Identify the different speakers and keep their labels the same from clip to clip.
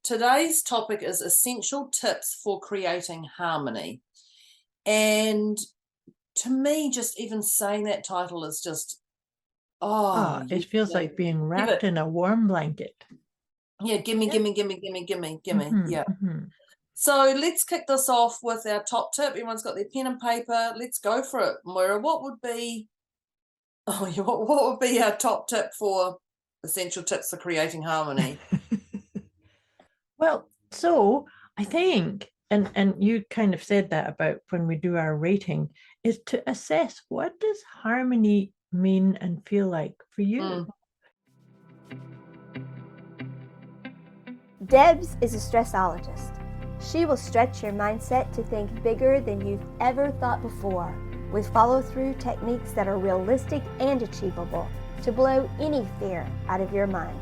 Speaker 1: today's topic is essential tips for creating harmony. And to me, just even saying that title is just,
Speaker 2: it feels like being wrapped in a warm blanket.
Speaker 1: Yeah, gimme. Yeah. So let's kick this off with our top tip. Everyone's got their pen and paper. Let's go for it. Moira, what would be our top tip for essential tips for creating harmony?
Speaker 2: Well, so I think, and you kind of said that about when we do our rating, is to assess what does harmony mean and feel like for you.
Speaker 3: Debz is a stressologist. She will stretch your mindset to think bigger than you've ever thought before, with follow-through techniques that are realistic and achievable to blow any fear out of your mind.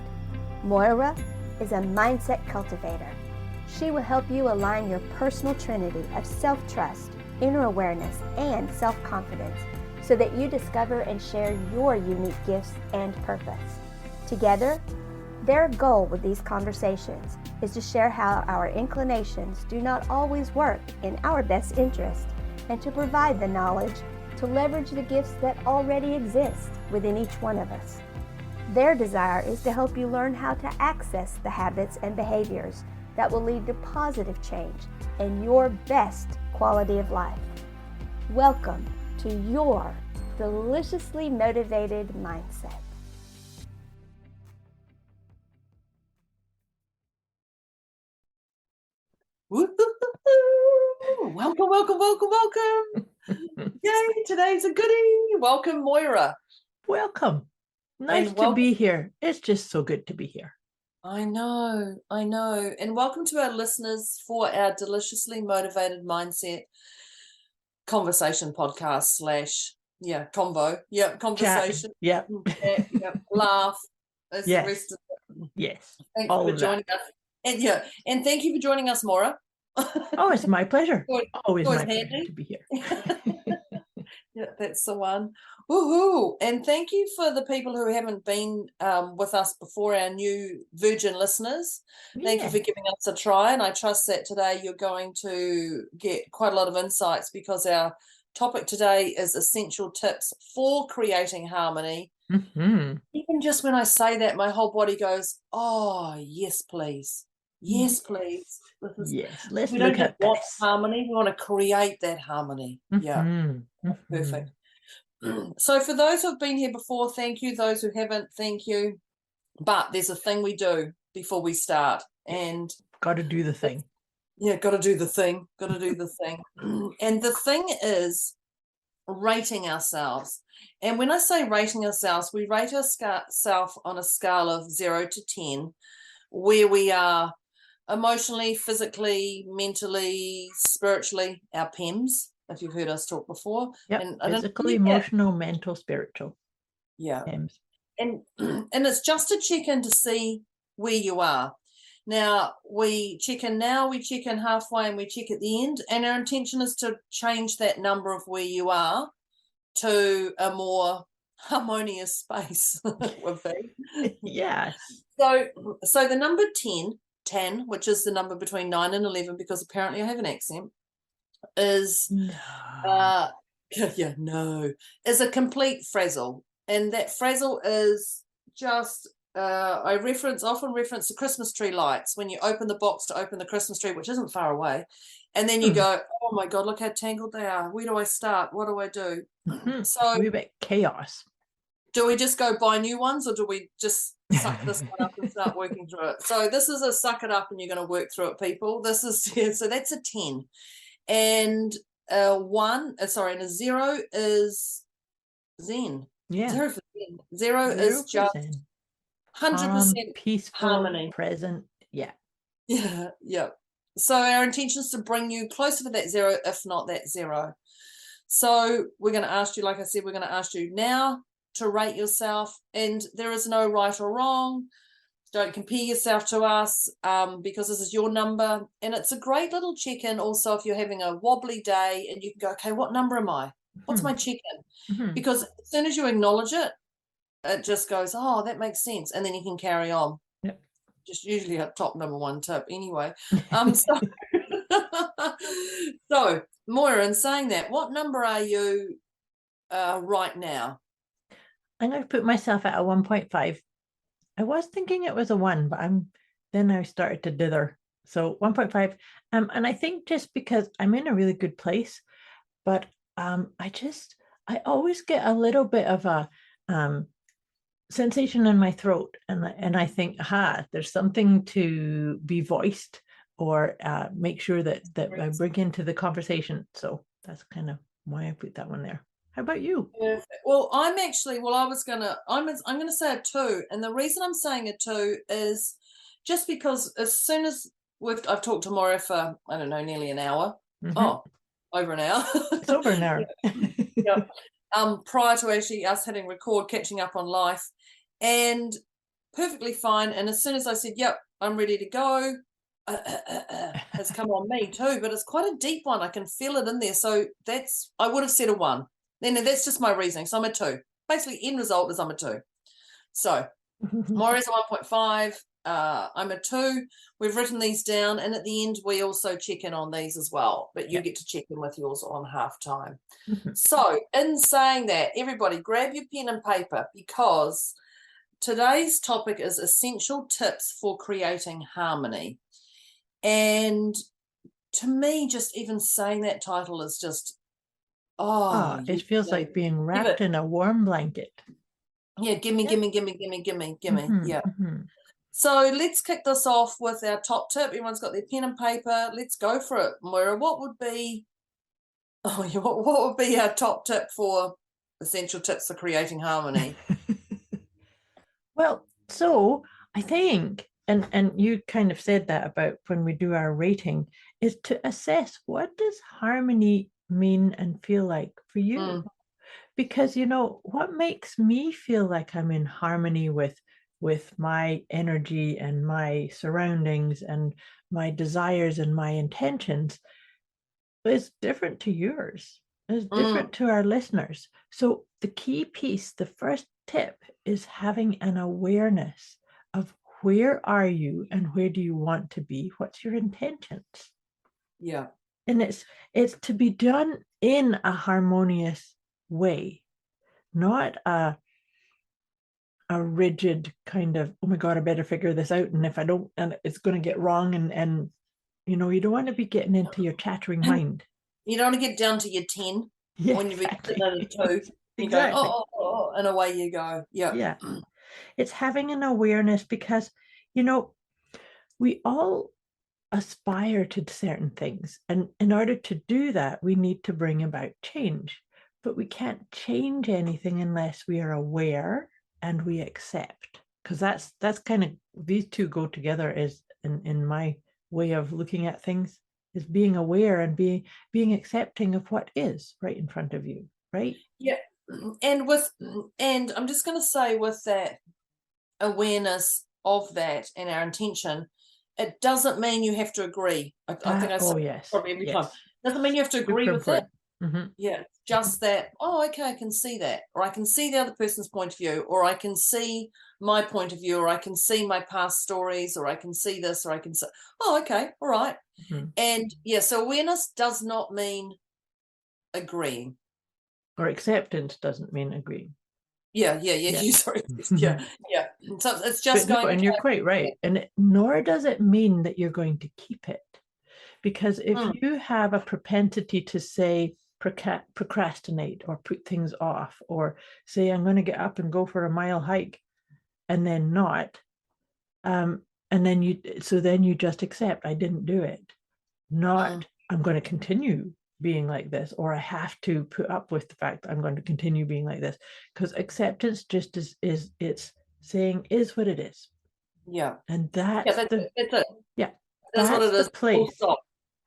Speaker 3: Moira is a mindset cultivator. She will help you align your personal trinity of self-trust, inner awareness, and self-confidence so that you discover and share your unique gifts and purpose. Together, their goal with these conversations is to share how our inclinations do not always work in our best interest and to provide the knowledge to leverage the gifts that already exist within each one of us. Their desire is to help you learn how to access the habits and behaviors that will lead to positive change and your best quality of life. Welcome to your deliciously motivated mindset.
Speaker 1: Welcome. Yay, today's a goodie. Welcome, Moira.
Speaker 2: Welcome. Nice to be here. It's just so good to be here.
Speaker 1: I know. And welcome to our listeners for our Deliciously Motivated Mindset conversation podcast / convo. Yeah, conversation.
Speaker 2: Yeah.
Speaker 1: Laugh.
Speaker 2: Yes.
Speaker 1: The rest of it.
Speaker 2: Yes.
Speaker 1: Thanks for joining us. And thank you for joining us, Moira.
Speaker 2: Oh, it's my pleasure. Always my
Speaker 1: handy.
Speaker 2: pleasure to be here.
Speaker 1: Yeah, that's the one. Woohoo! And thank you for the people who haven't been with us before, our new virgin listeners. Thank you for giving us a try. And I trust that today you're going to get quite a lot of insights because our topic today is essential tips for creating harmony.
Speaker 2: Mm-hmm.
Speaker 1: Even just when I say that, my whole body goes, oh, yes, please. Yes, please.
Speaker 2: Let's
Speaker 1: we
Speaker 2: look
Speaker 1: don't
Speaker 2: at
Speaker 1: just want
Speaker 2: this.
Speaker 1: harmony, we want to create that harmony.
Speaker 2: Mm-hmm.
Speaker 1: Yeah. Mm-hmm. Perfect. So for those who've been here before, thank you. Those who haven't, thank you. But there's a thing we do before we start. And
Speaker 2: got to do the thing.
Speaker 1: Yeah, got to do the thing. And the thing is rating ourselves. And when I say rating ourselves, we rate ourselves on a scale of 0 to 10, where we are emotionally, physically, mentally, spiritually, our PEMS, if you've heard us talk before.
Speaker 2: Yep. Physical, emotional, mental, spiritual.
Speaker 1: Yeah.
Speaker 2: PEMS.
Speaker 1: And it's just to check in to see where you are. Now, we check in now, we check in halfway, and we check at the end. And our intention is to change that number of where you are to a more harmonious space.
Speaker 2: Yes.
Speaker 1: So the number 10, which is the number between 9 and 11, because apparently I have an accent, is is a complete frazzle. And that frazzle is just I often reference the Christmas tree lights when you open the box to open the Christmas tree, which isn't far away, and then you go, oh my God, look how tangled they are. Where do I start? What do I do? So
Speaker 2: we're a bit chaos.
Speaker 1: Do we just go buy new ones, or do we just suck this one up and start working through it? So this is a suck it up and you're going to work through it, people. This is so that's a 10, and and a 0 is Zen.
Speaker 2: Yeah.
Speaker 1: 0 for Zen. 0 is just 100%
Speaker 2: peaceful,
Speaker 1: harmony,
Speaker 2: present. Yeah.
Speaker 1: So our intention is to bring you closer to that 0, if not that 0. So we're going to ask you, like I said, we're going to ask you now to rate yourself, and there is no right or wrong. Don't compare yourself to us, because this is your number, and it's a great little check-in also if you're having a wobbly day and you can go, okay, what number am I? What's my check-in? Because as soon as you acknowledge it, it just goes, oh, that makes sense, and then you can carry on.
Speaker 2: Yep.
Speaker 1: just usually our top number one tip anyway. So, so Moira, in saying that, what number are you right now?
Speaker 2: I'm going to put myself at a 1.5. I was thinking it was a 1, but then I started to dither. So 1.5. And I think just because I'm in a really good place, but I always get a little bit of a sensation in my throat, and I think, there's something to be voiced or make sure that I bring into the conversation. So that's kind of why I put that one there. How about you?
Speaker 1: Well, I'm gonna say a 2, and the reason I'm saying a 2 is just because as soon as I've talked to Moira for, I don't know, nearly an hour. Oh, over an hour.
Speaker 2: It's over an hour.
Speaker 1: Yeah. Prior to actually us hitting record, catching up on life, and perfectly fine. And as soon as I said, "Yep, I'm ready to go," has come on me too. But it's quite a deep one. I can feel it in there. So I would have said a 1. Then that's just my reasoning. So I'm a 2. Basically, end result is I'm a 2. So Moira's a 1.5. I'm a 2. We've written these down, and at the end we also check in on these as well, but you get to check in with yours on halftime. So in saying that, everybody grab your pen and paper, because today's topic is essential tips for creating harmony. And to me, just even saying that title is just
Speaker 2: it feels like being wrapped in a warm blanket.
Speaker 1: Yeah, gimme. Yeah. So let's kick this off with our top tip. Everyone's got their pen and paper. Let's go for it. Moira, what would be our top tip for essential tips for creating harmony?
Speaker 2: Well, so I think, and you kind of said that about when we do our rating, is to assess, what does harmony mean and feel like for you? Because, what makes me feel like I'm in harmony with my energy and my surroundings and my desires and my intentions is different to yours. It's different to our listeners. So the key piece, the first tip, is having an awareness of where are you and where do you want to be? What's your intentions?
Speaker 1: Yeah.
Speaker 2: And it's to be done in a harmonious way, not a rigid kind of, oh my God, I better figure this out. And if I don't, and it's going to get wrong. And you don't want to be getting into your chattering mind.
Speaker 1: You don't want to get down to your 10 when you've
Speaker 2: exactly.
Speaker 1: been at a 2. You
Speaker 2: Exactly.
Speaker 1: go, and away you go. Yeah.
Speaker 2: It's having an awareness, because, we all aspire to certain things. And in order to do that, we need to bring about change. But we can't change anything unless we are aware and we accept. Because that's kind of, these two go together, is in my way of looking at things, is being aware and being accepting of what is right in front of you, right?
Speaker 1: Yeah. And I'm just going to say, with that awareness of that and our intention, it doesn't mean you have to agree. I think I say probably every time. Doesn't mean you have to agree with it. Yeah, just that, okay, I can see that, or I can see the other person's point of view, or I can see my point of view, or I can see my past stories, or I can see this, or I can say, okay, all right. And so awareness does not mean agreeing.
Speaker 2: Or acceptance doesn't mean agreeing.
Speaker 1: Yeah. Sorry. Yeah. So it's just going.
Speaker 2: And you're quite right. And nor does it mean that you're going to keep it, because if you have a propensity to say, procrastinate or put things off, or say, I'm going to get up and go for a mile hike, and then not, and then you just accept, I didn't do it, not I'm going to continue being like this, or I have to put up with the fact that I'm going to continue being like this. Because acceptance just is it's saying is what it is.
Speaker 1: Yeah.
Speaker 2: And that's
Speaker 1: that's it.
Speaker 2: Yeah.
Speaker 1: That's what it is.
Speaker 2: The place.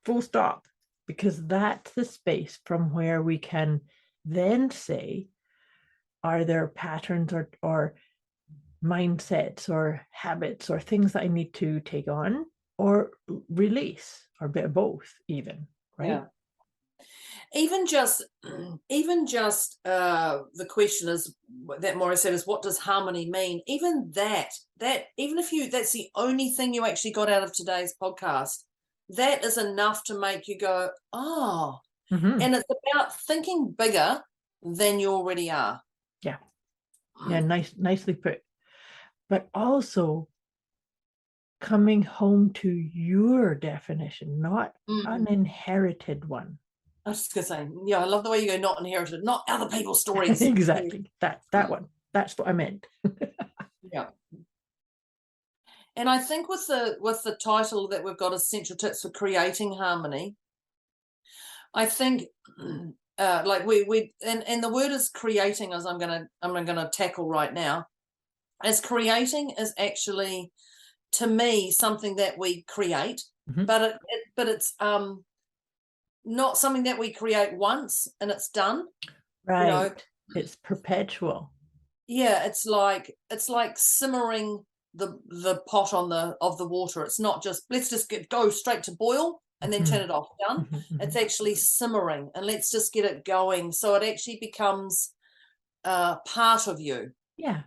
Speaker 2: Full stop. Because that's the space from where we can then say, are there patterns or mindsets or habits or things that I need to take on or release, or a bit of both even, right?
Speaker 1: Even just the question is that Moira said is, what does harmony mean? Even that even if that's the only thing you actually got out of today's podcast, that is enough to make you go, oh. And it's about thinking bigger than you already are.
Speaker 2: Yeah. Nicely put. But also coming home to your definition, not an inherited one.
Speaker 1: I was just gonna say, yeah, I love the way you go, not inherited, not other people's stories.
Speaker 2: Exactly. That one. That's what I meant.
Speaker 1: Yeah. And I think with the title that we've got, Essential Tips for Creating Harmony, I think like we and the word is creating, as I'm gonna tackle right now, as creating is actually, to me, something that we create, but it's not something that we create once and it's done.
Speaker 2: Right. You know? It's perpetual.
Speaker 1: Yeah, it's like simmering the pot of the water. It's not just let's just go straight to boil and then turn it off. Done. It's actually simmering, and let's just get it going so it actually becomes part of you. Yeah.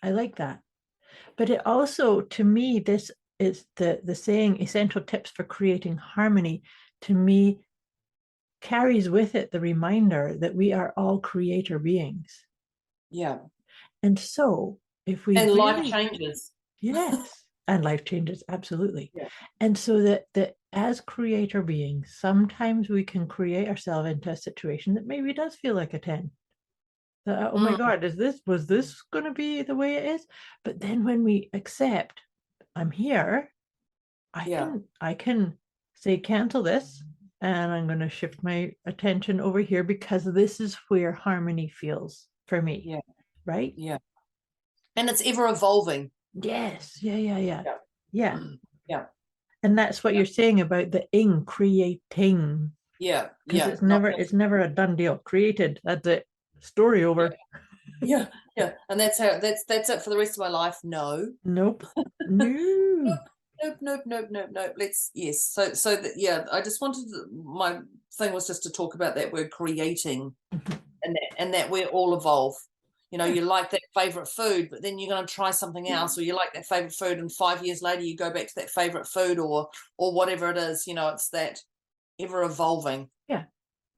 Speaker 2: I like that. But it also, to me, this is the saying, essential tips for creating harmony, to me, carries with it the reminder that we are all creator beings.
Speaker 1: Yeah.
Speaker 2: And so if we
Speaker 1: life changes.
Speaker 2: Yes. And life changes, absolutely.
Speaker 1: Yeah.
Speaker 2: And so that as creator beings, sometimes we can create ourselves into a situation that maybe does feel like a 10. Oh my God, was this going to be the way it is? But then when we accept, I'm here, I can say, cancel this, and I'm going to shift my attention over here because this is where harmony feels for me.
Speaker 1: Yeah.
Speaker 2: Right?
Speaker 1: Yeah. And it's ever evolving.
Speaker 2: Yes. Yeah.
Speaker 1: Yeah.
Speaker 2: And that's what you're saying about the creating.
Speaker 1: Yeah.
Speaker 2: Because it's never a done deal. Created, that's it. Story over.
Speaker 1: Yeah. And that's it for the rest of my life. No.
Speaker 2: Nope. No.
Speaker 1: Nope. Yes. So that, yeah, I just wanted my thing was just to talk about that word creating, and that we all evolve. You know, you like that favorite food, but then you're going to try something else, or you like that favorite food, and 5 years later you go back to that favorite food, or whatever it is. You know, it's that ever evolving.
Speaker 2: Yeah.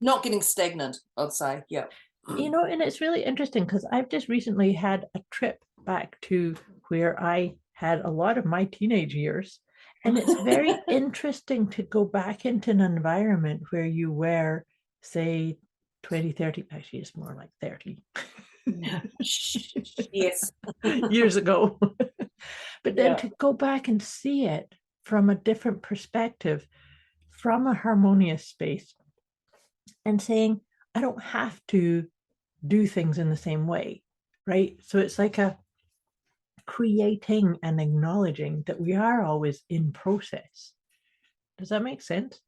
Speaker 1: Not getting stagnant, I'd say. Yeah.
Speaker 2: You know, and it's really interesting because I've just recently had a trip back to where I had a lot of my teenage years. And it's very interesting to go back into an environment where you were, say, 20, 30, actually it's more like 30.
Speaker 1: Yes.
Speaker 2: Years ago. But then to go back and see it from a different perspective, from a harmonious space, and saying, I don't have to do things in the same way, right? So it's like a creating and acknowledging that we are always in process. Does that make sense?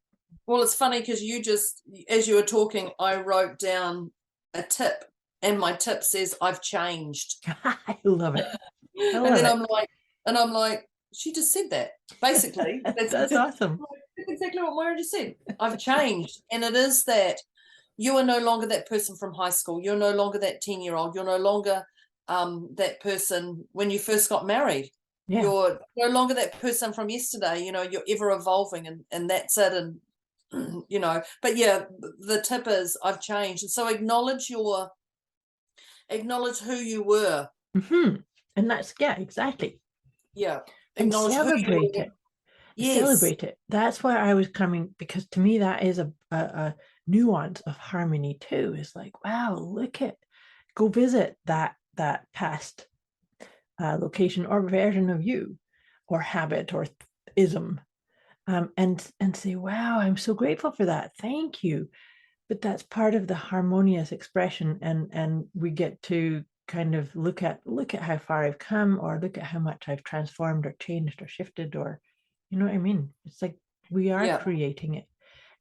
Speaker 1: Well, it's funny because you just, as you were talking, I wrote down a tip, and my tip says, I've changed.
Speaker 2: I love it.
Speaker 1: I'm like, she just said that. Basically,
Speaker 2: that's awesome.
Speaker 1: That's exactly what Moira just said. I've changed. And it is that you are no longer that person from high school. You're no longer that 10-year-old. You're no longer that person when you first got married. Yeah. You're no longer that person from yesterday. You know, you're ever evolving, and that's it. And, you know, but yeah, the tip is I've changed. And so acknowledge who you were.
Speaker 2: And that's, exactly.
Speaker 1: Yeah.
Speaker 2: And celebrate it. Yes. Celebrate it. That's why I was coming, because to me that is a nuance of harmony too. It's like, wow, go visit that past location or version of you, or habit or ism, and say, wow, I'm so grateful for that. Thank you. But that's part of the harmonious expression, and we get to kind of look at how far I've come, or look at how much I've transformed or changed or shifted, or you know what I mean? It's like we are creating it.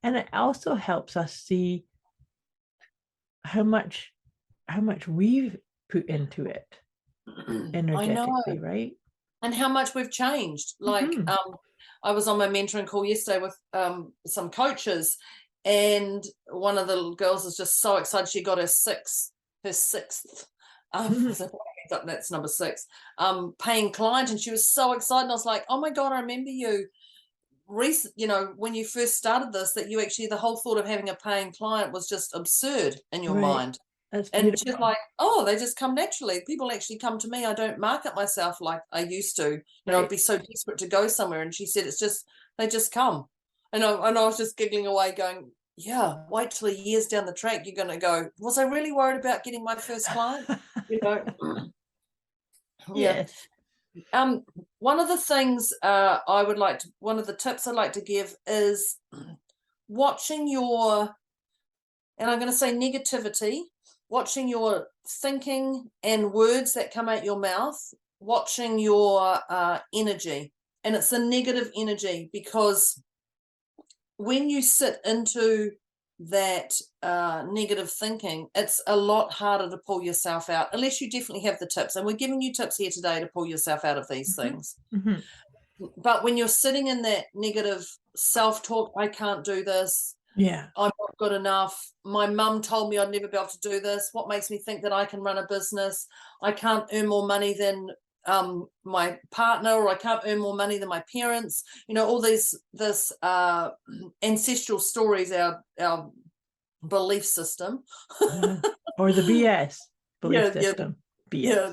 Speaker 2: And it also helps us see how much we've put into it energetically, right?
Speaker 1: And how much we've changed. Like I was on my mentoring call yesterday with some coaches, and one of the girls is just so excited she got her sixth that's number 6 paying client, and she was so excited, and I was like, oh my god, I remember you when you first started this, that you actually, the whole thought of having a paying client was just absurd in your mind.
Speaker 2: That's
Speaker 1: and
Speaker 2: beautiful.
Speaker 1: she's like, oh, they just come naturally. People actually come to me. I don't market myself like I used to. I'd be so desperate to go somewhere. And she said, it's just, they just come. And I was just giggling away going, yeah, wait till a year's down the track. You're going to go, was I really worried about getting my first client? Yeah. One of the things one of the tips I'd like to give is watching your, and I'm going to say negativity, watching your thinking and words that come out your mouth, watching your energy. And it's a negative energy, because when you sit into that negative thinking, it's a lot harder to pull yourself out, unless you definitely have the tips. And we're giving you tips here today to pull yourself out of these things. But when you're sitting in that negative self-talk, I can't do this, I'm not good enough, my mum told me I'd never be able to do this, what makes me think that I can run a business, I can't earn more money than my partner, or I can't earn more money than my parents, all this ancestral stories, our belief system,
Speaker 2: or the BS belief system.
Speaker 1: The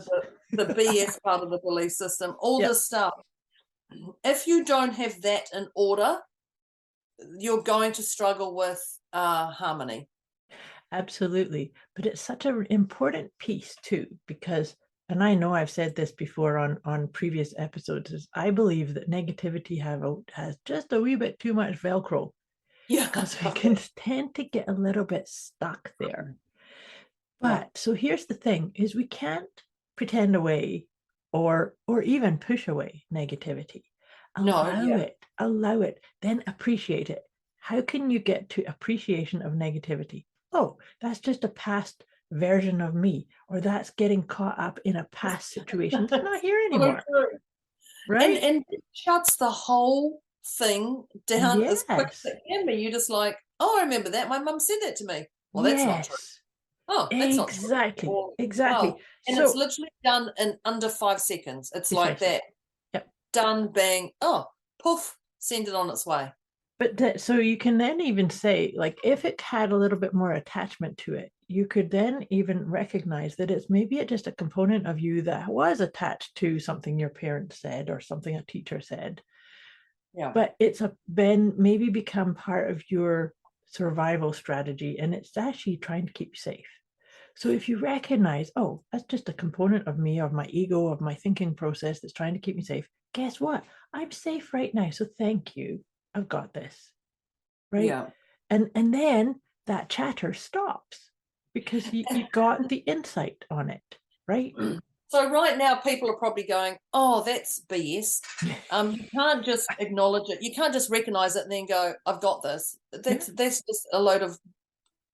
Speaker 1: BS part of the belief system, all this stuff. If you don't have that in order, you're going to struggle with harmony.
Speaker 2: Absolutely. But it's such an important piece too, because, and I know I've said this before on previous episodes, is I believe that negativity has just a wee bit too much Velcro. Yeah. Because we can tend to get a little bit stuck there. But so here's the thing, is we can't pretend away or even push away negativity. Allow it, then appreciate it. How can you get to appreciation of negativity? Oh, that's just a past version of me, or that's getting caught up in a past situation that's not here anymore. Right?
Speaker 1: And it shuts the whole thing down as quick as it can be. You're just like, oh, I remember that. My mum said that to me. Well, that's not true. Oh, that's not true.
Speaker 2: Exactly.
Speaker 1: Oh. And it's literally done in under 5 seconds. It's like that.
Speaker 2: Yep.
Speaker 1: Done, bang, oh, poof, send it on its way.
Speaker 2: But so you can then even say, like, if it had a little bit more attachment to it, you could then even recognize that it's maybe just a component of you that was attached to something your parents said or something a teacher said. Yeah. But it's then maybe become part of your survival strategy, and it's actually trying to keep you safe. So if you recognize, oh, that's just a component of me, of my ego, of my thinking process that's trying to keep me safe, guess what? I'm safe right now. So thank you. I've got this. Right? Yeah. And then that chatter stops because you got the insight on it, right?
Speaker 1: So right now people are probably going, oh, that's BS. You can't just acknowledge it. You can't just recognize it and then go, I've got this. That's just a load of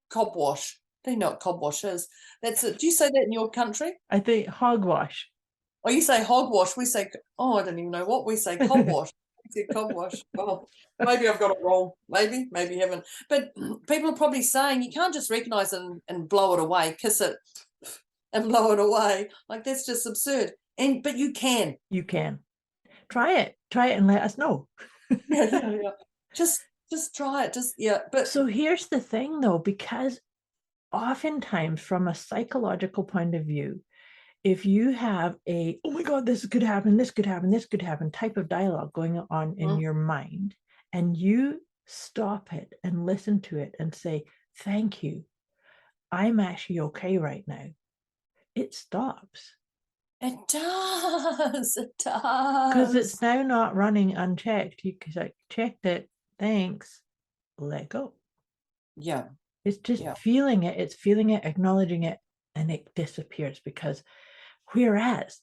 Speaker 1: cobwash. I don't know what cobwash is. That's it. Do you say that in your country?
Speaker 2: I think hogwash.
Speaker 1: Oh, you say hogwash. We say, I don't even know what we say, cobwash. We say cobwash. Well, maybe I've got it wrong. Maybe you haven't. But people are probably saying you can't just recognize it and blow it away, kiss it and blow it away. Like, that's just absurd. But you can.
Speaker 2: You can. Try it and let us know.
Speaker 1: Yeah. Just try it. But
Speaker 2: so here's the thing though, because oftentimes from a psychological point of view, if you have oh my God, this could happen, this could happen, this could happen type of dialogue going on in your mind, and you stop it and listen to it and say, thank you, I'm actually okay right now, it stops.
Speaker 1: It does.
Speaker 2: Because it's now not running unchecked. You checked it, thanks, let go.
Speaker 1: Yeah.
Speaker 2: It's just feeling it. It's feeling it, acknowledging it, and it disappears. Because whereas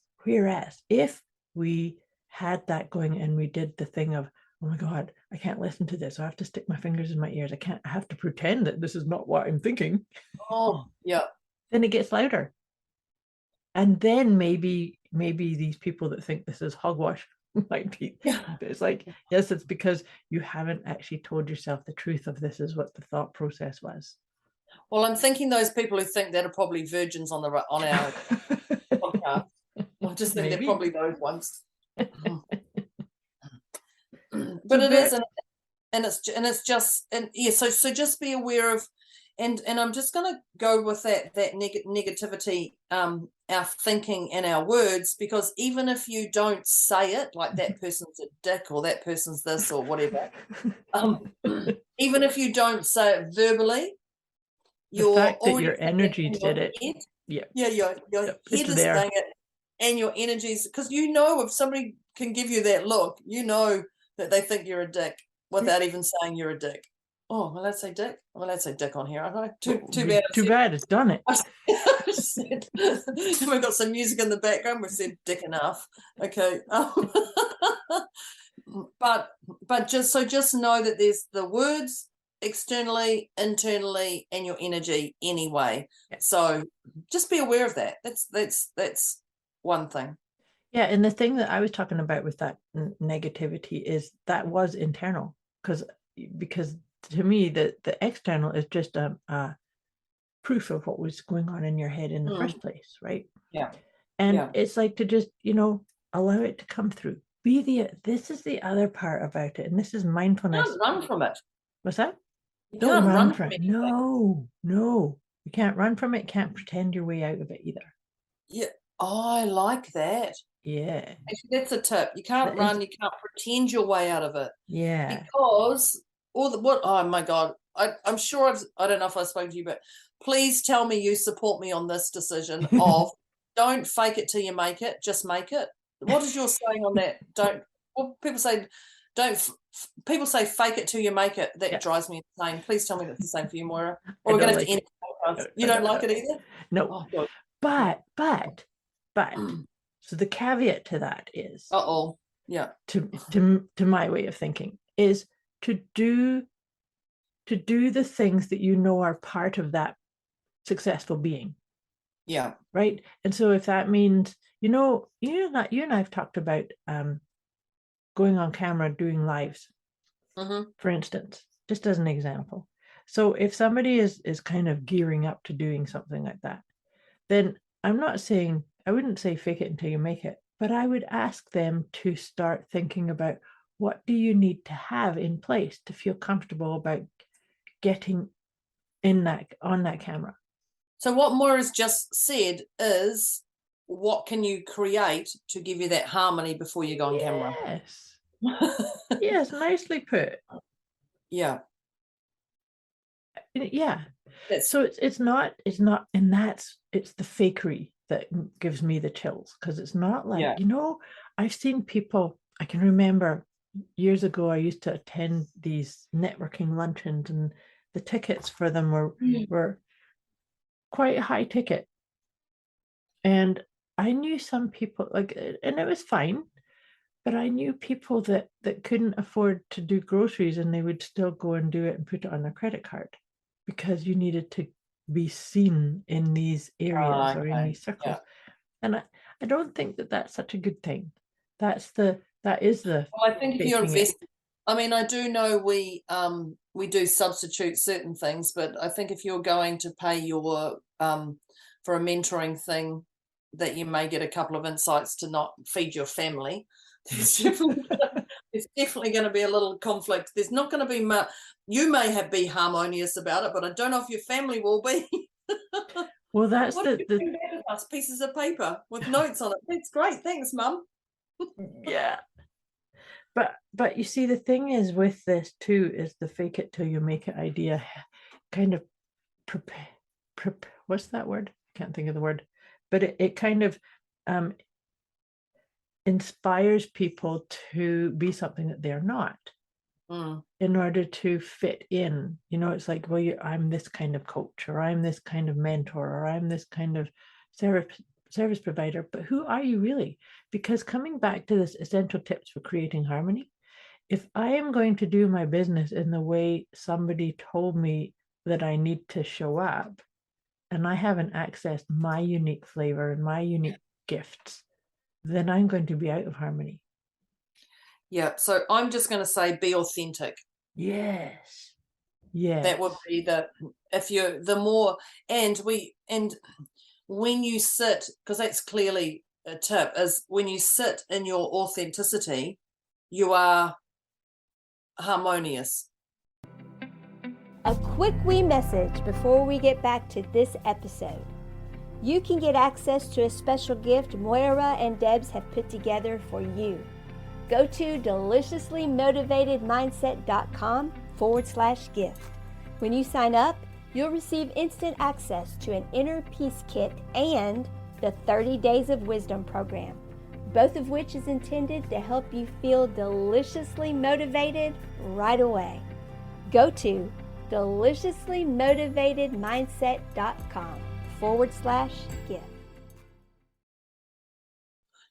Speaker 2: if we had that going and we did the thing of, oh my God, I can't listen to this, I have to stick my fingers in my ears, I have to pretend that this is not what I'm thinking.
Speaker 1: Oh, yeah.
Speaker 2: Then it gets louder. And then maybe these people that think this is hogwash might be.
Speaker 1: Yeah.
Speaker 2: It's like, yes, it's because you haven't actually told yourself the truth of this is what the thought process was.
Speaker 1: Well, I'm thinking those people who think that are probably virgins on our podcast. I just think they're
Speaker 2: Maybe.
Speaker 1: probably those ones. But
Speaker 2: So
Speaker 1: it is, and it's just, and yeah. So just be aware of, and I'm just going to go with that negativity, our thinking and our words, because even if you don't say it, like that person's a dick or that person's this or whatever, even if you don't say it verbally,
Speaker 2: the fact that your
Speaker 1: already
Speaker 2: energy
Speaker 1: in
Speaker 2: did
Speaker 1: your
Speaker 2: it.
Speaker 1: head.
Speaker 2: Yeah.
Speaker 1: Yeah, your head
Speaker 2: it's
Speaker 1: is
Speaker 2: there.
Speaker 1: saying it, and your energies, because you know if somebody can give you that look, you know that they think you're a dick without even saying you're a dick. Oh, well, let's say dick. Well, let's say dick on here. I too bad.
Speaker 2: Too bad it's done it.
Speaker 1: We've got some music in the background. We've said dick enough. Okay. But just know that there's the words externally, internally, and your energy anyway.
Speaker 2: Yeah.
Speaker 1: So just be aware of that. That's one thing.
Speaker 2: Yeah, and the thing that I was talking about with that negativity is that was internal, because to me the external is just a proof of what was going on in your head in the first place, right?
Speaker 1: Yeah.
Speaker 2: And it's like to just, allow it to come through. This is the other part about it, and this is mindfulness.
Speaker 1: You can't run from it.
Speaker 2: What's that?
Speaker 1: You
Speaker 2: Don't
Speaker 1: can't
Speaker 2: run from it.
Speaker 1: anything.
Speaker 2: No, you can't run from it. Can't pretend your way out of it either.
Speaker 1: Yeah. Oh, I like that.
Speaker 2: Yeah.
Speaker 1: Actually, that's a tip. You can't run. You can't pretend your way out of it.
Speaker 2: Yeah.
Speaker 1: Because oh my God. I'm sure I don't know if I've spoken to you, but please tell me you support me on this decision of don't fake it till you make it, just make it. What is your saying on that? People say people say fake it till you make it. That drives me insane. Please tell me that's the same for you, Moira. Or we're going to have to end the podcast. You don't like it either?
Speaker 2: No.
Speaker 1: Oh, God.
Speaker 2: But so the caveat to that is
Speaker 1: yeah,
Speaker 2: to my way of thinking is to do the things that are part of that successful being.
Speaker 1: Yeah.
Speaker 2: Right. And so if that means, you and I have talked about going on camera, doing lives, for instance, just as an example. So if somebody is kind of gearing up to doing something like that, then I wouldn't say fake it until you make it, but I would ask them to start thinking about what do you need to have in place to feel comfortable about getting on that camera.
Speaker 1: So what Moira's just said is, what can you create to give you that harmony before you go on camera?
Speaker 2: Yes. Yes, nicely put.
Speaker 1: Yeah.
Speaker 2: Yeah. So it's not, and it's the fakery that gives me the chills, because it's not like, I've seen people, I can remember years ago, I used to attend these networking luncheons, and the tickets for them were quite high ticket. And I knew some people and it was fine, but I knew people that couldn't afford to do groceries, and they would still go and do it and put it on their credit card, because you needed to be seen in these areas or in these circles. Yeah. And I don't think that that's such a good thing. That is the.
Speaker 1: Well, I think if you're investing, I mean, I do know we do substitute certain things, but I think if you're going to pay your for a mentoring thing, that you may get a couple of insights to not feed your family. There's definitely going to be a little conflict. There's not going to be much. You may be harmonious about it, but I don't know if your family will be.
Speaker 2: Well, that's
Speaker 1: us pieces of paper with notes on it. That's great. Thanks, Mum.
Speaker 2: Yeah. But you see, the thing is with this too is the fake it till you make it idea kind of what's that word? I can't think of the word, but it kind of inspires people to be something that they're not in order to fit in. It's like, well, I'm this kind of coach, or I'm this kind of mentor, or I'm this kind of service provider, but who are you really? Because coming back to this essential tips for creating harmony, if I am going to do my business in the way somebody told me that I need to show up, and I haven't accessed my unique flavor and my unique gifts, then I'm going to be out of harmony.
Speaker 1: Yeah. So I'm just going to say be authentic.
Speaker 2: Yes. Yes.
Speaker 1: That would be the more, and when you sit, because that's clearly a tip, is when you sit in your authenticity, you are harmonious.
Speaker 3: A quick wee message before we get back to this episode. You can get access to a special gift Moira and Debz have put together for you. Go to deliciouslymotivatedmindset.com/gift. When you sign up, you'll receive instant access to an inner peace kit and the 30 Days of Wisdom program, both of which is intended to help you feel deliciously motivated right away. Go to deliciouslymotivatedmindset.com/gift.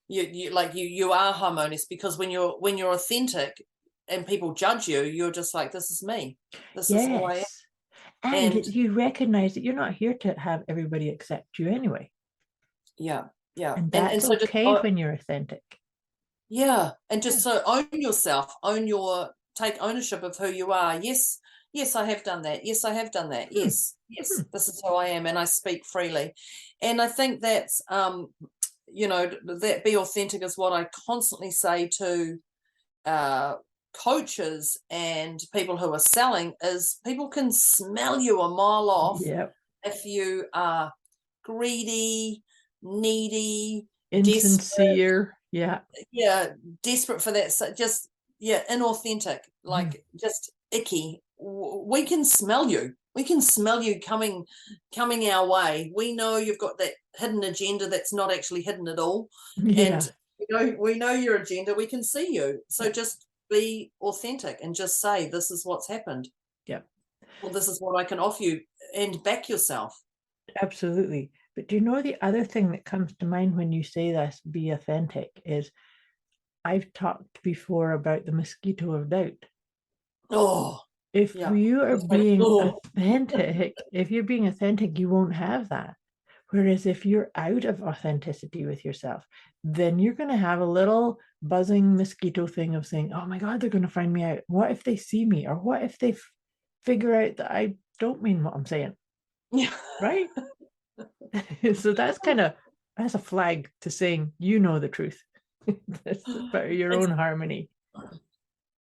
Speaker 1: You are harmonious, because when you're authentic and people judge you, you're just like, this is me. This is who I am.
Speaker 2: And you recognize that you're not here to have everybody accept you anyway.
Speaker 1: Yeah.
Speaker 2: And that's
Speaker 1: so
Speaker 2: okay when you're authentic.
Speaker 1: Yeah. And just so own yourself, take ownership of who you are. Yes, I have done that. Yes, I have done that. Yes, this is who I am, and I speak freely. And I think that's that be authentic is what I constantly say to coaches and people who are selling, is people can smell you a mile off.
Speaker 2: Yep.
Speaker 1: If you are greedy, needy,
Speaker 2: insincere,
Speaker 1: desperate for that, so just inauthentic, like just icky. We can smell you. We can smell you coming our way. We know you've got that hidden agenda that's not actually hidden at all. And we know your agenda. We can see you. So just be authentic and just say, this is what's happened.
Speaker 2: Yeah.
Speaker 1: Well, this is what I can offer you, and back yourself.
Speaker 2: Absolutely. But do you know the other thing that comes to mind when you say this, be authentic, is I've talked before about the mosquito of doubt.
Speaker 1: Oh.
Speaker 2: If you are being authentic, if you're being authentic, you won't have that. Whereas if you're out of authenticity with yourself, then you're going to have a little buzzing mosquito thing of saying, oh my God, they're going to find me out. What if they see me? Or what if they figure out that I don't mean what I'm saying?
Speaker 1: Yeah.
Speaker 2: Right? So that's a flag to saying, you know the truth. That's about your own harmony.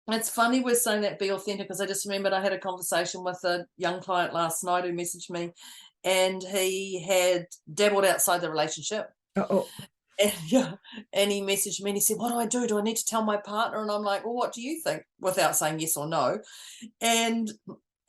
Speaker 1: It's funny we're saying that, be authentic, because I just remembered I had a conversation with a young client last night who messaged me, and he had dabbled outside the relationship.
Speaker 2: Uh-oh.
Speaker 1: And he messaged me and he said, what do I do? Do I need to tell my partner? And I'm like, well, what do you think? Without saying yes or no. And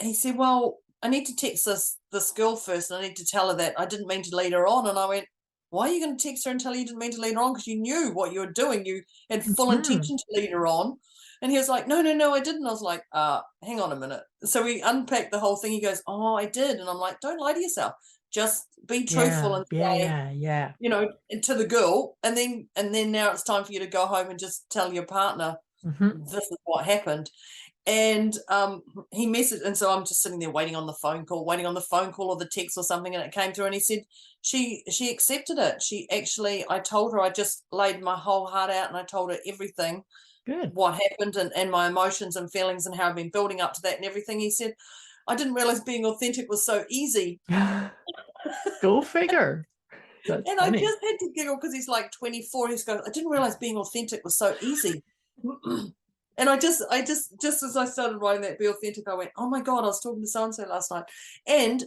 Speaker 1: he said, well, I need to text this girl first, and I need to tell her that I didn't mean to lead her on. And I went, why are you going to text her and tell her you didn't mean to lead her on? Because you knew what you were doing. You had full intention to lead her on. And he was like, no, I didn't. I was like, hang on a minute. So we unpacked the whole thing. He goes, oh, I did. And I'm like, don't lie to yourself. Just be truthful and say, to the girl. And then now it's time for you to go home and just tell your partner, this is what happened. And he messaged, and so I'm just sitting there waiting on the phone call or the text or something, and it came through, and he said she accepted it. I told her, I just laid my whole heart out, and I told her everything.
Speaker 2: Good.
Speaker 1: What happened and my emotions and feelings and how I've been building up to that and everything. He said, I didn't realize being authentic was so easy.
Speaker 2: Go figure. That's
Speaker 1: and funny. I just had to giggle because he's like 24. He's going, I didn't realize being authentic was so easy. And I just as I started writing that, be authentic, I went, oh my God, I was talking to so-and-so last night. And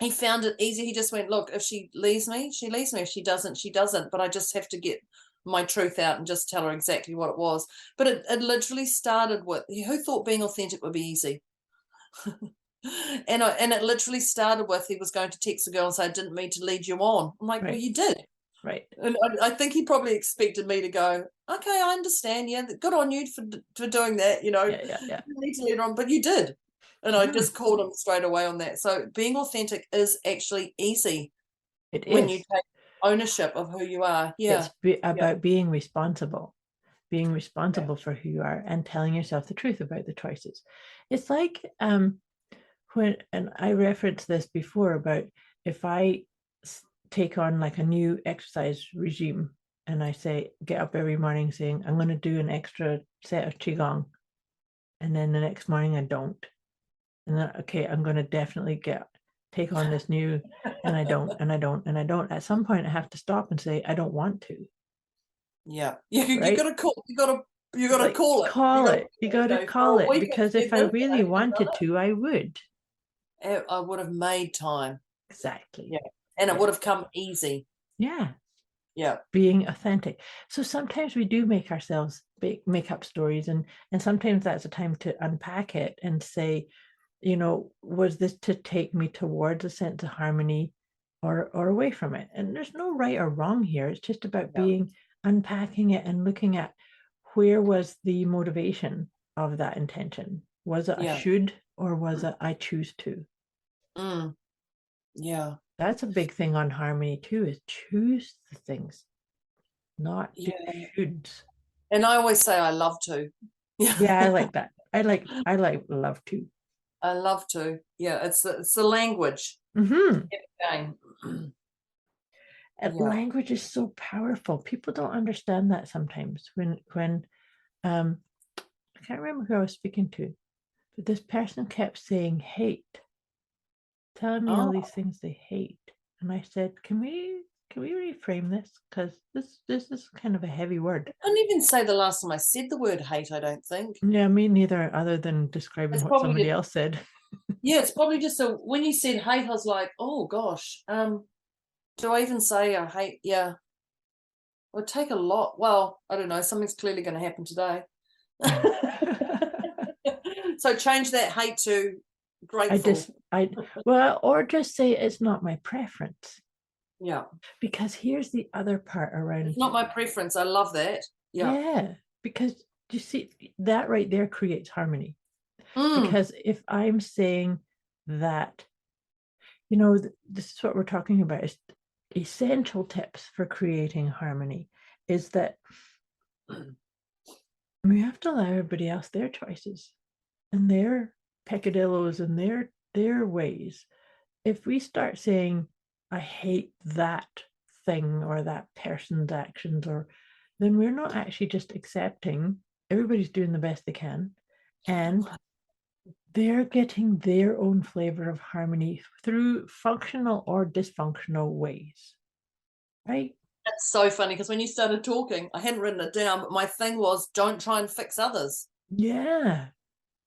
Speaker 1: he found it easy. He just went, look, if she leaves me, she leaves me. If she doesn't, she doesn't. But I just have to get my truth out and just tell her exactly what it was. But it literally started with, who thought being authentic would be easy? and it literally started with, he was going to text the girl and say, I didn't mean to lead you on. I'm like, well, you did.
Speaker 2: Right.
Speaker 1: And I think he probably expected me to go, okay, I understand. Yeah, good on you for doing that. You need to lead on, but you did. And I just called him straight away on that. So being authentic is actually easy.
Speaker 2: It is.
Speaker 1: When you take ownership of who you are. Yeah.
Speaker 2: It's about being responsible for who you are and telling yourself the truth about the choices. It's like and I referenced this before about if I take on like a new exercise regime and I say, get up every morning saying, I'm going to do an extra set of Qigong. And then the next morning I don't. And then, okay, I'm going to definitely take on this new, and I don't, and I don't, and I don't. At some point I have to stop and say, I don't want to.
Speaker 1: Yeah. You
Speaker 2: Right?
Speaker 1: gotta call, you gotta
Speaker 2: Like,
Speaker 1: call it.
Speaker 2: You gotta call it, because if I really wanted to, I would.
Speaker 1: I would have made time.
Speaker 2: Exactly.
Speaker 1: Yeah. And it would have come easy.
Speaker 2: Yeah.
Speaker 1: Yeah.
Speaker 2: Being authentic. So sometimes we do make ourselves make up stories, and sometimes that's a time to unpack it and say, you know, was this to take me towards a sense of harmony or away from it? And there's no right or wrong here. It's just about unpacking it and looking at where was the motivation of that intention. Was it I should, or was it I choose to?
Speaker 1: Yeah.
Speaker 2: That's a big thing on harmony too, is choose the things, not do shoulds.
Speaker 1: And I always say I love to.
Speaker 2: Yeah, I like that. I like love to.
Speaker 1: I love to. Yeah, it's the language.
Speaker 2: Language is so powerful. People don't understand that sometimes. When I can't remember who I was speaking to, but this person kept saying hate, telling me all these things they hate, and I said, "Can we reframe this? Because this is kind of a heavy word."
Speaker 1: I didn't even say the last time I said the word hate, I don't think.
Speaker 2: Yeah, me neither, other than describing what somebody else said.
Speaker 1: Yeah, it's probably just when you said hate, I was like, oh gosh, do I even say I hate? Yeah. It would take a lot. Well, I don't know, something's clearly going to happen today. So change that hate to grateful.
Speaker 2: Or just say it's not my preference.
Speaker 1: Yeah.
Speaker 2: Because here's the other part around.
Speaker 1: It's not my preference. I love that. Yeah.
Speaker 2: Yeah. Because you see, that right there creates harmony. Because if I'm saying that, you know, this is what we're talking about, is essential tips for creating harmony, is that we have to allow everybody else their choices and their peccadillos and their ways. If we start saying, I hate that thing or that person's actions, then we're not actually just accepting everybody's doing the best they can, and they're getting their own flavor of harmony through functional or dysfunctional ways, right?
Speaker 1: That's so funny, because when you started talking, I hadn't written it down, but my thing was, don't try and fix others.
Speaker 2: Yeah.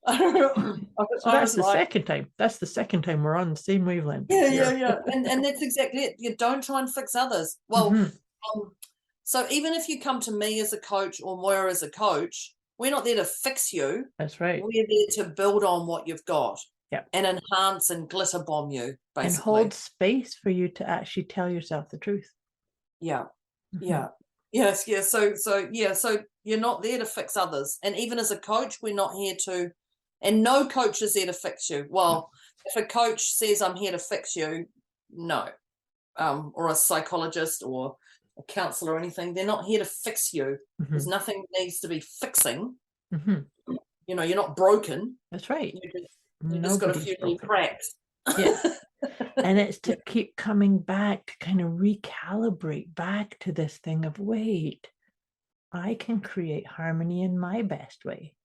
Speaker 2: So that's the second time. That's the second time we're on the same wavelength.
Speaker 1: Yeah. And that's exactly it. You don't try and fix others. Well, so even if you come to me as a coach or Moira as a coach, we're not there to fix you.
Speaker 2: That's right.
Speaker 1: We're there to build on what you've got.
Speaker 2: Yeah.
Speaker 1: And enhance and glitter bomb you, basically.
Speaker 2: And hold space for you to actually tell yourself the truth.
Speaker 1: Yeah. Yeah. Yes. Yeah. So you're not there to fix others. And even as a coach, we're not here to, and no coach is there to fix you. Well, if a coach says I'm here to fix you, no. Or a psychologist or a counselor or anything, they're not here to fix you. There's nothing needs to be fixing. You know, you're not broken.
Speaker 2: That's right.
Speaker 1: You just got a few little cracks.
Speaker 2: Yes. And it's to keep coming back, to kind of recalibrate back to this thing of, wait, I can create harmony in my best way.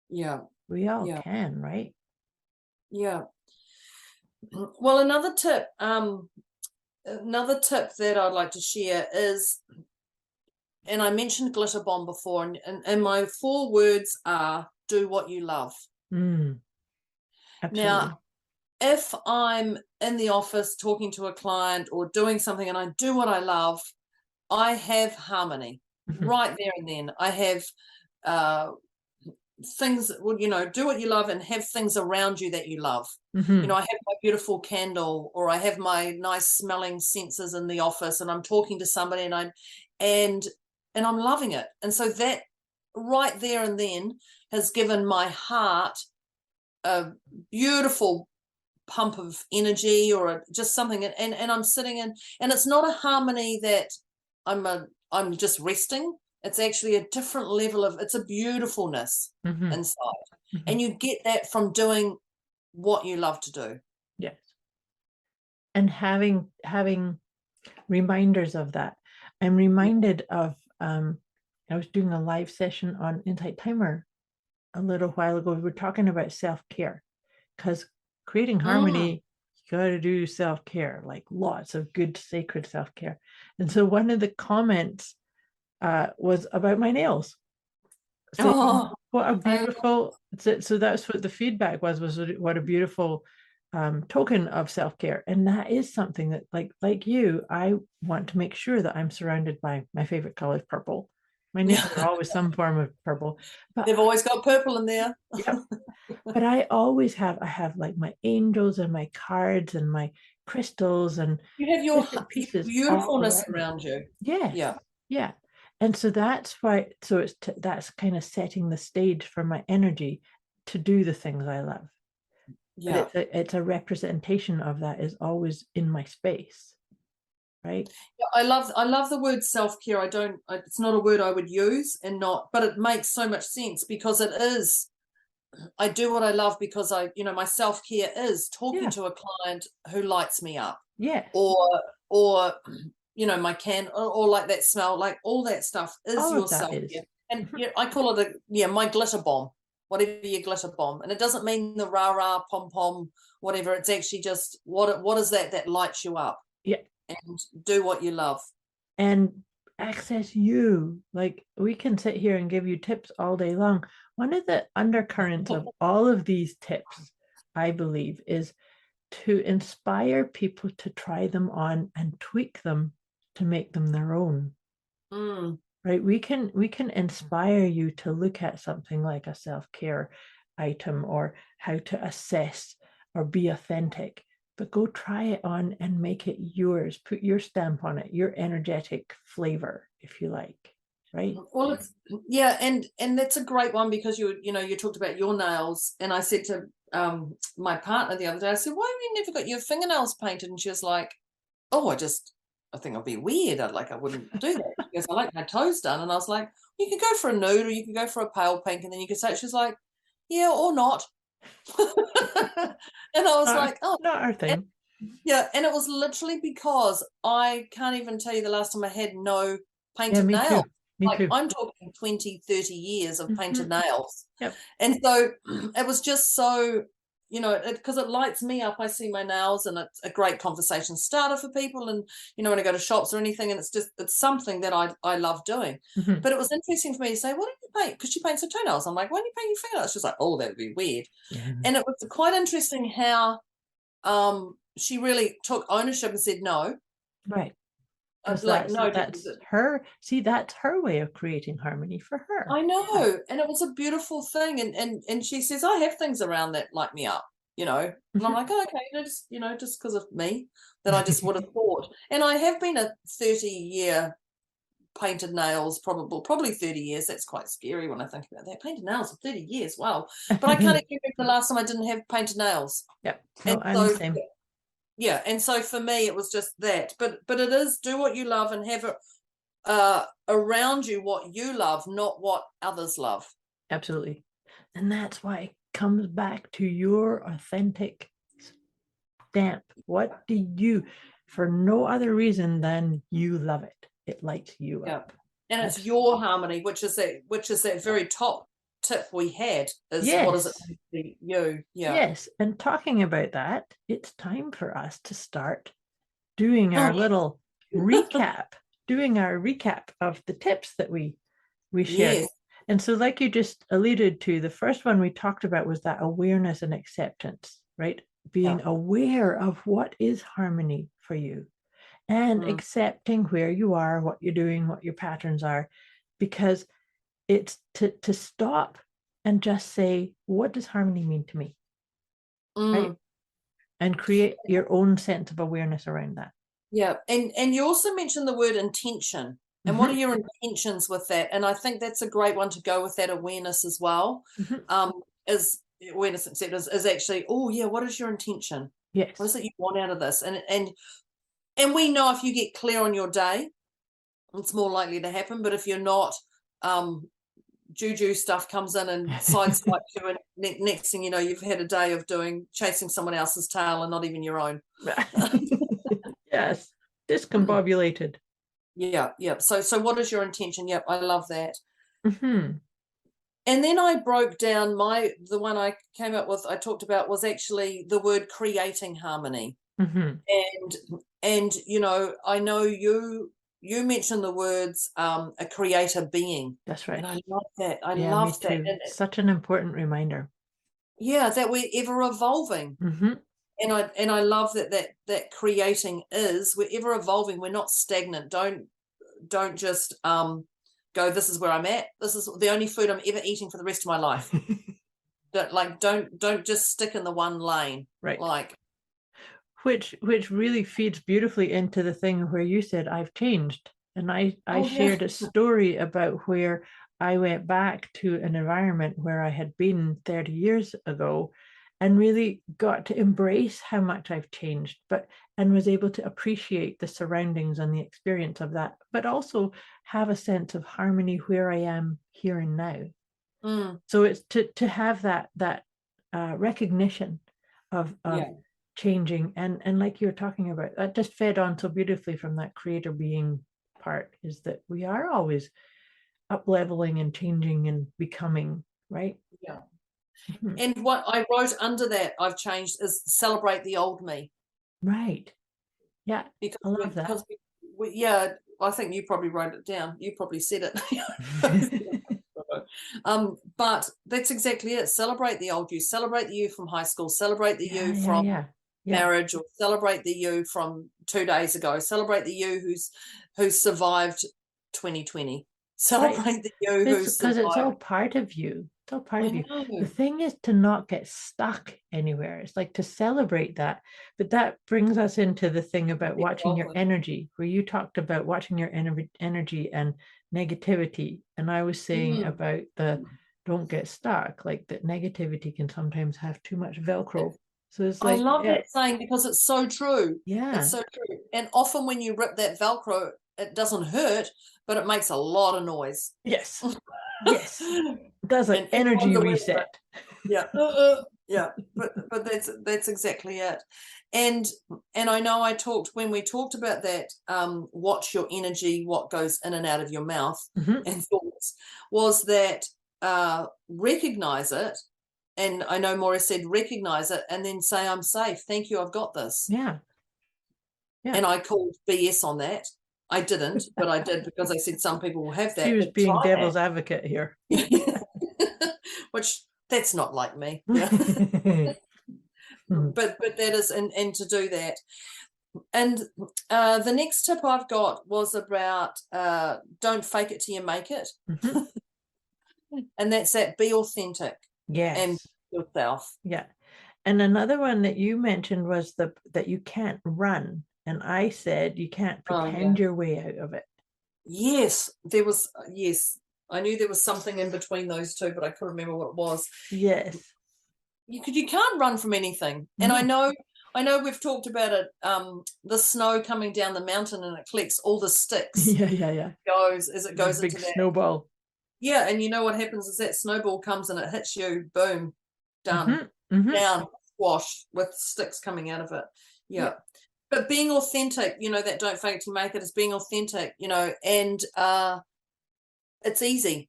Speaker 2: Yeah. We all can, right? Yeah.
Speaker 1: Well, another tip that I'd like to share is, and I mentioned glitter bomb before, and my 4 words are, do what you love.
Speaker 2: Absolutely.
Speaker 1: Now, if I'm in the office talking to a client or doing something and I do what I love, I have harmony right there and then. I have things, well, you know, do what you love and have things around you that you love. You know, I have my beautiful candle, or I have my nice smelling scents in the office, and I'm talking to somebody and I'm loving it. And so that right there and then has given my heart a beautiful pump of energy, or just something, and I'm sitting in, and it's not a harmony that I'm just resting. It's actually a different level of, it's a beautifulness inside. And you get that from doing what you love to do.
Speaker 2: Yes. And having reminders of that. I'm reminded of, I was doing a live session on Insight Timer a little while ago. We were talking about self-care, because creating harmony, you got to do self-care, like lots of good sacred self-care. And so one of the comments was about my nails. Saying, what a beautiful, so that's what the feedback was what a beautiful token of self-care. And that is something that, like you, I want to make sure that I'm surrounded by my favorite color is purple. My nails are always some form of purple, but
Speaker 1: they've always got purple in there.
Speaker 2: Yep. But I have like my angels and my cards and my crystals, and
Speaker 1: you have your
Speaker 2: pieces
Speaker 1: beautifulness around you.
Speaker 2: Yeah. And so that's why, so that's kind of setting the stage for my energy to do the things I love. Yeah. But it's a representation of that is always in my space. Right.
Speaker 1: Yeah, I love the word self-care. It's not a word I would use, but it makes so much sense, because it is, I do what I love because my self-care is talking to a client who lights me up.
Speaker 2: Yeah.
Speaker 1: Or my or like that smell, like all that stuff is all your self-care. And I call it my glitter bomb, whatever your glitter bomb. And it doesn't mean the rah-rah, pom-pom, whatever. It's actually just what is that lights you up.
Speaker 2: Yeah.
Speaker 1: And do what you love.
Speaker 2: And access you. Like, we can sit here and give you tips all day long. One of the undercurrents of all of these tips, I believe, is to inspire people to try them on and tweak them to make them their own. Right? We can inspire you to look at something like a self-care item, or how to assess or be authentic, but go try it on and make it yours. Put your stamp on it, your energetic flavor, if you like. Right?
Speaker 1: Well, and that's a great one, because you talked about your nails, and I said to my partner the other day, I said, why have you never got your fingernails painted? And she was like, oh, I think I'd be weird. I wouldn't do that, because I like my toes done. And I was like, you could go for a nude, or you could go for a pale pink, and then you could say, she's like, yeah, or not. And I was like, oh,
Speaker 2: not our thing.
Speaker 1: And it was literally because I can't even tell you the last time I had no painted nails.
Speaker 2: Me too.
Speaker 1: I'm talking 20, 30 years of painted nails.
Speaker 2: Yep.
Speaker 1: And so it was just so, because it lights me up. I see my nails, and it's a great conversation starter for people. And, when I go to shops or anything, and it's something that I love doing. But it was interesting for me to say, what did you paint? Because she paints her toenails. I'm like, why do you paint your fingernails? She's like, oh, that would be weird. And it was quite interesting how she really took ownership and said no.
Speaker 2: Right.
Speaker 1: No,
Speaker 2: that's her. See, that's her way of creating harmony for her.
Speaker 1: I know, and it was a beautiful thing. And she says, I have things around that light me up, and I'm like, oh, okay, just because of me, that I just would have thought. And I have been a 30-year painted nails, probably 30 years. That's quite scary when I think about that. Painted nails for 30 years, wow. But I can't even remember the last time I didn't have painted nails.
Speaker 2: Yep. No, I'm the same.
Speaker 1: Yeah, and so for me it was just that. But it is, do what you love and have around you what you love, not what others love.
Speaker 2: Absolutely. And that's why it comes back to your authentic stamp. What do you, for no other reason than you love it? It lights you up.
Speaker 1: And it's your harmony, which is that very top tip we had, is what is it to be you?
Speaker 2: Yes. And talking about that, it's time for us to start doing our little recap, of the tips that we shared. Yes. And so, like you just alluded to, the first one we talked about was that awareness and acceptance, right? Being aware of what is harmony for you, and accepting where you are, what you're doing, what your patterns are, because it's to stop and just say, what does harmony mean to me? Right? And create your own sense of awareness around that.
Speaker 1: Yeah. And you also mentioned the word intention. And what are your intentions with that? And I think that's a great one to go with that awareness as well. Is awareness and acceptance is actually, what is your intention?
Speaker 2: Yes.
Speaker 1: What is it you want out of this? And we know if you get clear on your day, it's more likely to happen. But if you're not, juju stuff comes in and sideswipes you, and next thing you know, you've had a day of chasing someone else's tail and not even your own.
Speaker 2: Yes, discombobulated.
Speaker 1: Yeah, yeah. So what is your intention? Yep, I love that.
Speaker 2: Mm-hmm.
Speaker 1: And then I broke down the one I came up with, I talked about, was actually the word creating harmony.
Speaker 2: Mm-hmm.
Speaker 1: And I know you mentioned the words a creator being.
Speaker 2: That's right.
Speaker 1: And I love that. I
Speaker 2: Yeah,
Speaker 1: love
Speaker 2: me
Speaker 1: that.
Speaker 2: too. Such an important reminder.
Speaker 1: Yeah, that we're ever evolving.
Speaker 2: Mm-hmm.
Speaker 1: And I love that creating is, we're ever evolving. We're not stagnant. Don't just go, this is where I'm at. This is the only food I'm ever eating for the rest of my life. Don't just stick in the one lane.
Speaker 2: Right.
Speaker 1: Like,
Speaker 2: which really feeds beautifully into the thing where you said I've changed. And I shared a story about where I went back to an environment where I had been 30 years ago and really got to embrace how much I've changed, and was able to appreciate the surroundings and the experience of that, but also have a sense of harmony where I am here and now. So it's to have that recognition of changing, and like you're talking about, that just fed on so beautifully from that creator being part, is that we are always up leveling and changing and becoming, right?
Speaker 1: Yeah.
Speaker 2: Mm-hmm.
Speaker 1: And what I wrote under that I've changed is celebrate the old me.
Speaker 2: Right. Yeah.
Speaker 1: Because
Speaker 2: I love that.
Speaker 1: Because I think you probably wrote it down. You probably said it. But that's exactly it. Celebrate the old you. Celebrate the you from high school. Celebrate the you from marriage, or celebrate the you from 2 days ago. Celebrate the you who's survived 2020. Celebrate the you who's survived.
Speaker 2: Because it's all part of you. It's all part of you. The thing is to not get stuck anywhere. It's like to celebrate that. But that brings us into the thing about watching your energy, where you talked about watching your energy and negativity. And I was saying about the don't get stuck, like that negativity can sometimes have too much Velcro. So it's like,
Speaker 1: I love that saying, because it's so true.
Speaker 2: Yeah.
Speaker 1: It's so true. And often when you rip that Velcro, it doesn't hurt, but it makes a lot of noise.
Speaker 2: Yes. Yes. It does an energy reset.
Speaker 1: Yeah. Yeah. But that's exactly it. And I know when we talked about that, watch your energy, what goes in and out of your mouth and thoughts, was that recognize it. And I know Moira said recognize it and then say, I'm safe. Thank you. I've got this.
Speaker 2: Yeah. Yeah.
Speaker 1: And I called BS on that. I didn't, but I did, because I said some people will have that.
Speaker 2: She was being devil's advocate here.
Speaker 1: Which, that's not like me. Yeah. But that is, and to do that. And the next tip I've got was about don't fake it till you make it. And that's that, be authentic.
Speaker 2: Yes.
Speaker 1: And yourself.
Speaker 2: Yeah. And another one that you mentioned was that you can't run. And I said you can't pretend your way out of it.
Speaker 1: Yes, I knew there was something in between those two, but I couldn't remember what it was.
Speaker 2: Yes. You
Speaker 1: can't run from anything. And I know we've talked about it, the snow coming down the mountain and it collects all the sticks.
Speaker 2: Yeah.
Speaker 1: Goes into
Speaker 2: big
Speaker 1: that
Speaker 2: snowball.
Speaker 1: Yeah, and you know what happens is that snowball comes and it hits you, boom, done, down, squash, with sticks coming out of it. Yeah. But being authentic, that don't fake it to make it, is being authentic, and it's easy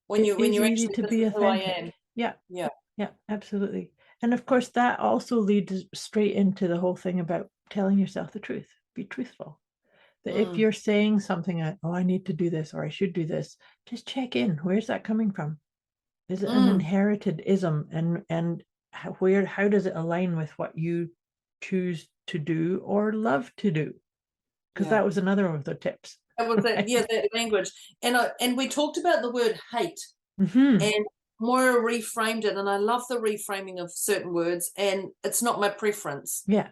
Speaker 1: when you're
Speaker 2: easy
Speaker 1: actually
Speaker 2: to be authentic. Who I am. Yeah, absolutely. And of course, that also leads straight into the whole thing about telling yourself the truth. Be truthful. That if you're saying something, I need to do this, or I should do this, just check in. Where's that coming from? Is it an inherited ism? And how does it align with what you choose to do or love to do? Because that was another of the tips.
Speaker 1: That was that, that language. And we talked about the word hate,
Speaker 2: and
Speaker 1: Moira reframed it, and I love the reframing of certain words, and it's not my preference.
Speaker 2: Yeah.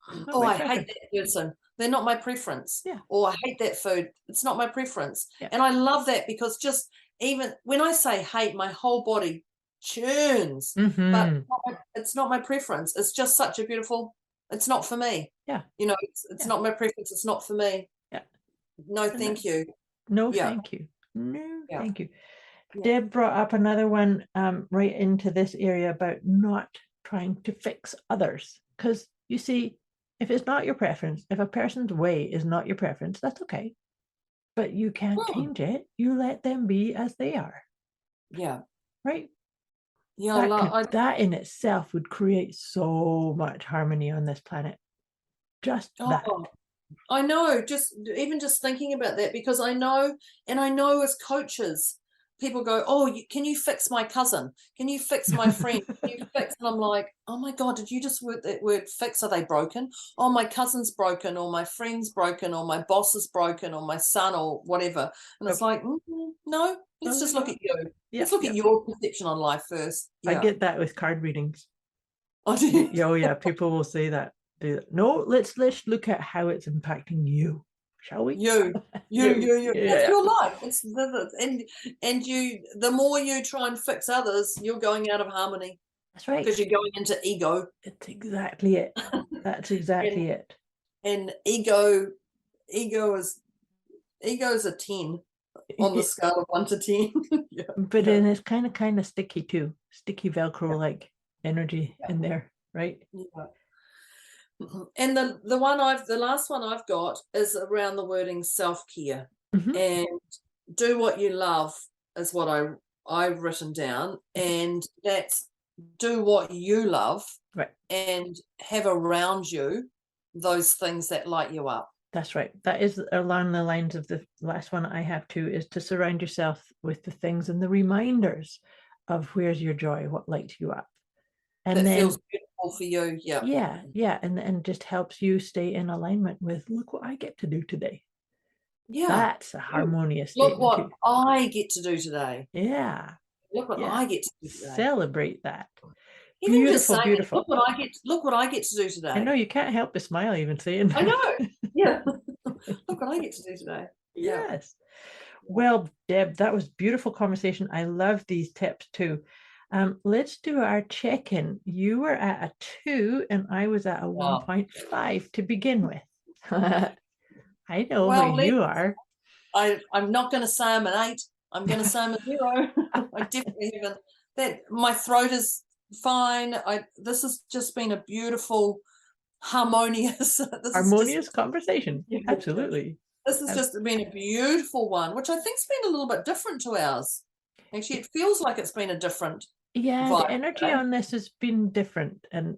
Speaker 1: I hate that person. They're not my preference.
Speaker 2: Yeah.
Speaker 1: Or I hate that food. It's not my preference.
Speaker 2: Yeah.
Speaker 1: And I love that, because just even when I say hate, my whole body churns. But it's not my preference. It's just such a beautiful, it's not for me.
Speaker 2: Yeah.
Speaker 1: It's not my preference. It's not for me.
Speaker 2: Yeah.
Speaker 1: No, thank you.
Speaker 2: No, thank you. No, thank you. Deb brought up another one right into this area about not trying to fix others. Because you see, If it's not your preference, if a person's way is not your preference, that's okay. But you can't change it. You let them be as they are.
Speaker 1: Yeah.
Speaker 2: Right?
Speaker 1: Yeah.
Speaker 2: That in itself would create so much harmony on this planet. Just that.
Speaker 1: I know, even just thinking about that, because I know as coaches, people go, oh, can you fix my cousin? Can you fix my friend? Can you fix? And I'm like, oh my God, did you just word that word fix? Are they broken? Oh, my cousin's broken, or my friend's broken, or my boss is broken, or my son, or whatever. And it's like, no, let's just look at you. Let's look at your perception on life first. Yeah.
Speaker 2: I get that with card readings.
Speaker 1: Oh, do you?
Speaker 2: Oh yeah, people will say that. No, let's look at how it's impacting you, shall we?
Speaker 1: You.
Speaker 2: Yeah.
Speaker 1: It's your life. It's and you. The more you try and fix others, you're going out of harmony.
Speaker 2: That's right.
Speaker 1: Because you're going into ego.
Speaker 2: It's exactly it. That's exactly it.
Speaker 1: And ego is a 10 on the scale of 1 to 10.
Speaker 2: But then it's kind of sticky too. Sticky Velcro like energy in there, right?
Speaker 1: Yeah. And the last one I've got is around the wording self-care. And do what you love is what I've written down, and that's do what you love,
Speaker 2: right,
Speaker 1: and have around you those things that light you up.
Speaker 2: That's right. That is along the lines of the last one I have too, is to surround yourself with the things and the reminders of where's your joy, what lights you up. And
Speaker 1: that
Speaker 2: then
Speaker 1: feels beautiful for you.
Speaker 2: Yeah. And just helps you stay in alignment with, look what I get to do today.
Speaker 1: Yeah.
Speaker 2: That's a harmonious
Speaker 1: look
Speaker 2: statement
Speaker 1: what
Speaker 2: too.
Speaker 1: I get to do today.
Speaker 2: Yeah.
Speaker 1: Look what I get to do today.
Speaker 2: Celebrate that.
Speaker 1: Even
Speaker 2: Beautiful, beautiful.
Speaker 1: Look what I get to do today.
Speaker 2: I know, you can't help but smile even saying that.
Speaker 1: I know. Yeah. Look what I get to do today.
Speaker 2: Yes. Well, Deb, that was beautiful conversation. I love these tips too. Let's do our check-in. You were at a 2 and I was at a 1.5 to begin with. I know where you are.
Speaker 1: I'm not going to say I'm an 8. I'm going to say I'm a 0. I definitely haven't. My throat is fine. This has just been a beautiful, harmonious
Speaker 2: conversation. Absolutely.
Speaker 1: This has just been a beautiful one, which I think's been a little bit different to ours. Actually, it feels like it's been a different vibe,
Speaker 2: the energy on this has been different and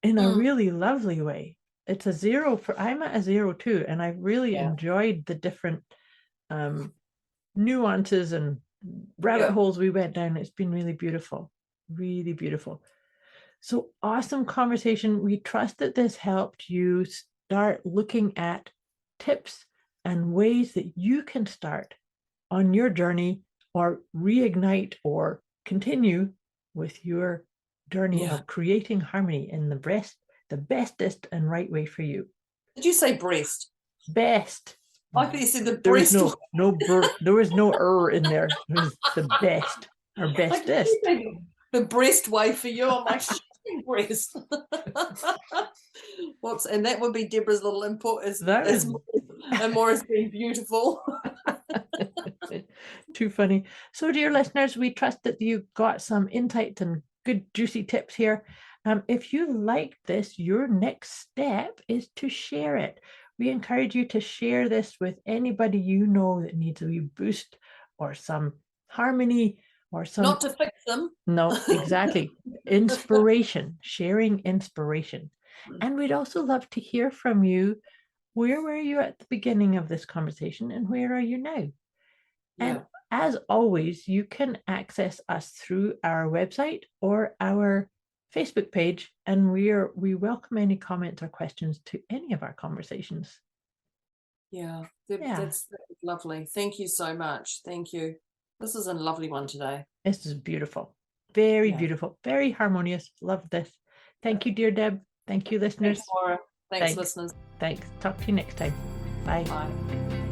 Speaker 2: in a really lovely way. It's a 0 I'm at a 0 too, and I've really enjoyed the different nuances and rabbit holes we went down. It's been really beautiful. Really beautiful. So awesome conversation. We trust that this helped you start looking at tips and ways that you can start on your journey or reignite or continue with your journey of creating harmony in the bestest and right way for you.
Speaker 1: Did you say breast?
Speaker 2: Best.
Speaker 1: I thought you said the breast.
Speaker 2: There was no in there. It was the best or bestest.
Speaker 1: The breast way for you. I'm like, breast. Whoops, and that would be Deborah's little input. And Moira's been beautiful.
Speaker 2: Too funny. So, dear listeners, we trust that you got some insights and good juicy tips here. If you like this, your next step is to share it. We encourage you to share this with anybody you know that needs a wee boost or some harmony or some...
Speaker 1: Not to fix them.
Speaker 2: No, exactly. Inspiration, sharing inspiration. And we'd also love to hear from you. Where were you at the beginning of this conversation and where are you now? And as always, you can access us through our website or our Facebook page, and we welcome any comments or questions to any of our conversations.
Speaker 1: That's lovely. Thank you so much. Thank you. This is a lovely one today.
Speaker 2: This is beautiful. Very beautiful. Very harmonious. Love this. Thank you, dear Deb. Thank you, listeners.
Speaker 1: Thanks, Moira. Thanks, listeners.
Speaker 2: Thanks. Talk to you next time. Bye.
Speaker 1: Bye.